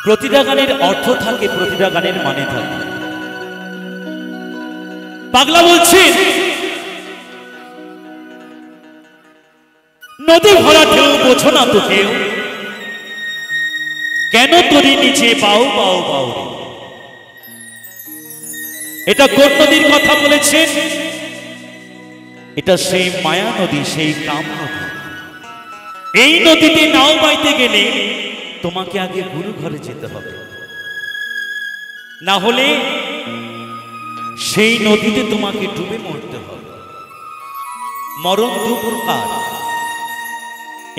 প্রতিটা গানের অর্থ থাকে, প্রতিটা গানের মানে থাকে। পাগলা বলছেন নদী ভরা ঢেউ বোঝো না তো কেউ, কেন তোরই নিচে পাও পাও পাও। এটা কোন নদীর কথা বলেছেন? এটা সেই মায়া নদী, সেই কাম নদী। এই নদীতে নাও বাইতে গেলে তোমাকে আগে গুরু ঘরে যেতে হবে, না হলে সেই নদীতে তোমাকে ডুবে মরতে হবে। মরণ দু প্রকার,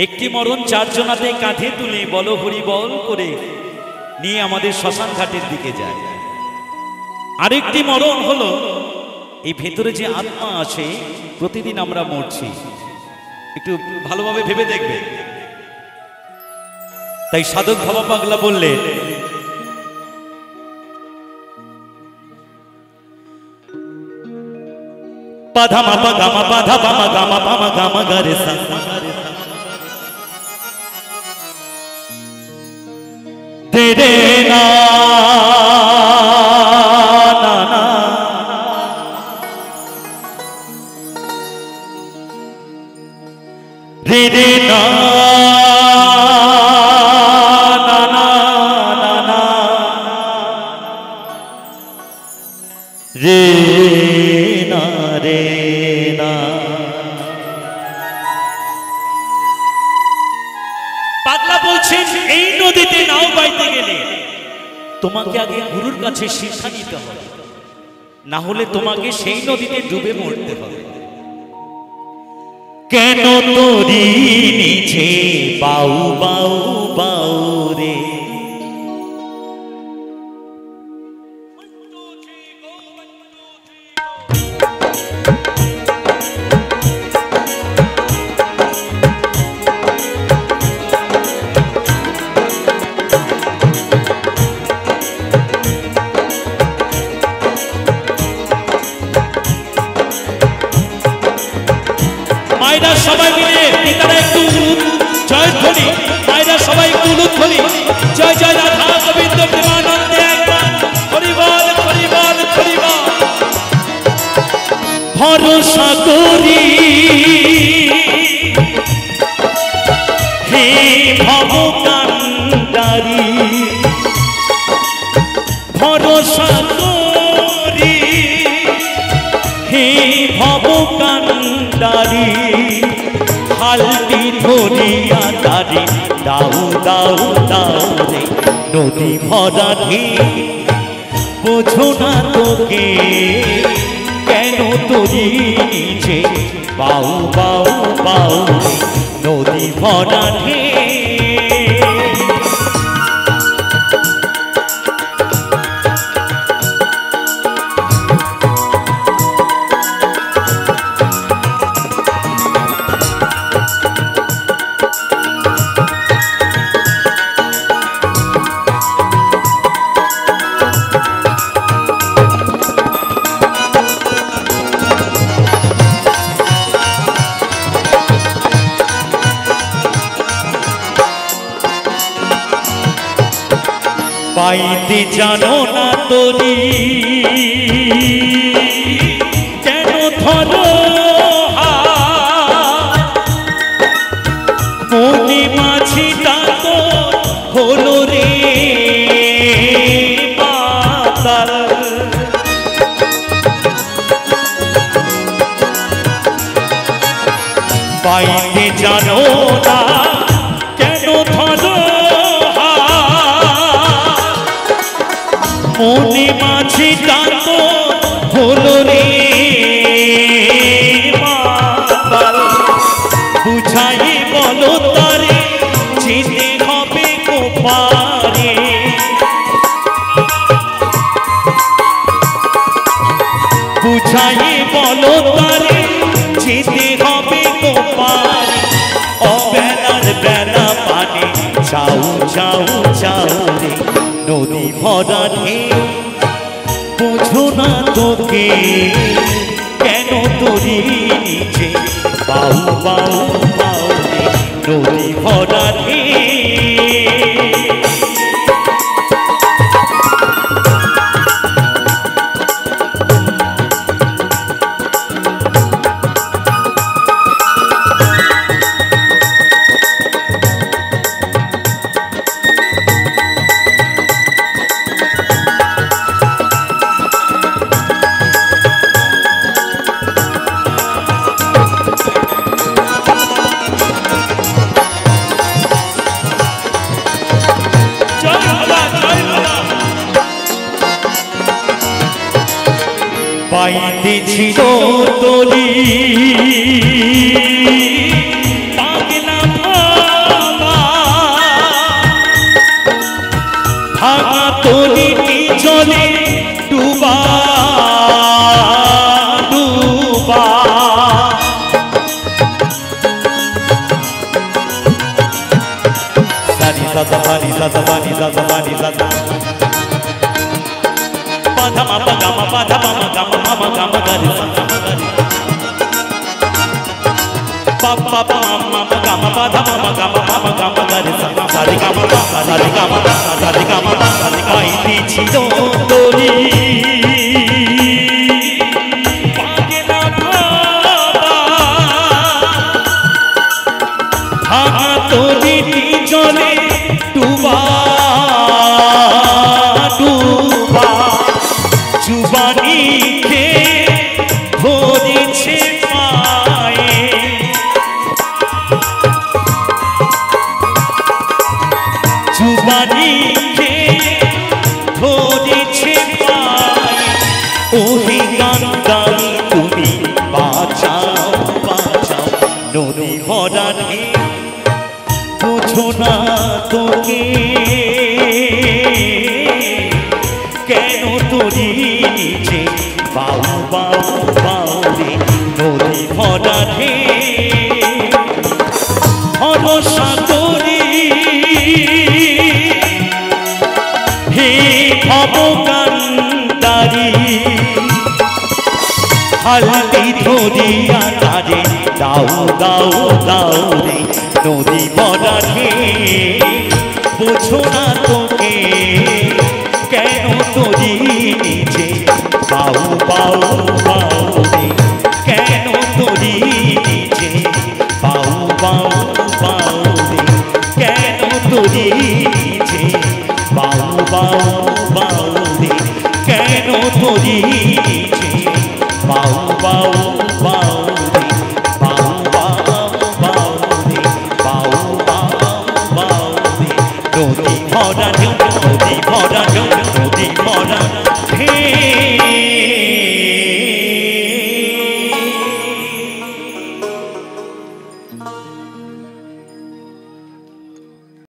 একটি মরণ চারজনাতে কাঁধে তুলে বল হরি বল করে নিয়ে আমাদের শ্মশান ঘাটের দিকে যায়। আরেকটি মরণ হলো এই ভেতরে যে আত্মা আছে, প্রতিদিন আমরা মরছি, একটু ভালোভাবে ভেবে দেখবে। তাই সাধক বাবা পাগলা বললে পাধা মাপা গামা পাধা পামা গামা পামা গামা গারে সা দে রে না না না রে রে না না না না না রে না রে না। পাগলা বলছেন এই নদীতে নাও বাইতে গেলে তোমাকে আগে গুরুর কাছে শিক্ষা নিতে হবে, না হলে তোমাকে সেই নদীতে ডুবে মরতে হবে। কেন তোরি নিচে বাউ বাউ বাউ রে, মায়েরা সবাই মিলে পিতারা একটু জয়ধ্বনি, মায়েরা সবাই একটু উলুধ্বনি, জয় জয় রাধা গোবিন্দ প্রেমানন্দে একবার হরিবল হরিবল হরিবল। ভরসা করি হে ভবকান্ডারি, ভরসা করি হে ভবকান্ডারি, হালটি ধরিয়া দাঁড়ি দাও দাও দাও রে, নদী ভরা ঢেউ বোঝো না তোকে, কেন তোরি নিচে বাউ বাউ বাউ রে, নদী ভরা ঢেউ। পাইতে জানো না তোরি কেন ধরো মনে মাঝিটা তো হলো রে মাতাল, পাইতে জানো না কেন ধরো মনে মাঝিটা তো হলো রে মাতাল, বুঝাই বলো তারে যেতে হবে গোপারে, বুঝাই বলো তারে যেতে হবে গোপারে, অবেলার বেলা পানে যাও যাও যাও রে, নদী ভরা ঢেউ বোঝো না তোকে, কেন তোরি নিচে বাউ বাউ বাউ রে, নদী ভরা ঢেউ। পাইতেছিল তরি পাগলা ভাবা ভাঙা তরিটি জলে ডুবা ডুবা সানি দাদা বানি দাদা বানি দাদা বানি দাদা পাধা মাপা গামা পাধা মামা গামা মামা গামা গারি সাদা গারি পাপা মামা গামা পাধা মামা গামা মামা গামা গারি সাদা সারি গামা সারি গামা সারি গামা সারি পাইতেছিল তরি পাগলা ভাবা ভাঙা তরিটি জলে ডুবা ডুবা जुबानी के धोरेছে পায়ে जुबानी के ধরেছে পায়ে ওহি গান্ধারী তুমি বাঁচাও বাঁচাও নদী ভরা ঢেউ বুঝো না তোকে কেন তোরি নিচে বাউ বাউ বাউ রে নদী ভরা ঢেউ ভরসা তোরি হে ভবকান্তারি হালদি ধরিয়া তারে দাও দাও দাও রে নদী ভরা ঢেউ বোঝো না তোকে কেন তোরি নিচে বাউ বাউ বাউ রে কেন তোরি নিচে বাউ বাউ বাউ রে কেন তোরি নিচে বাউ বাউ বাউ রে কেন তোরি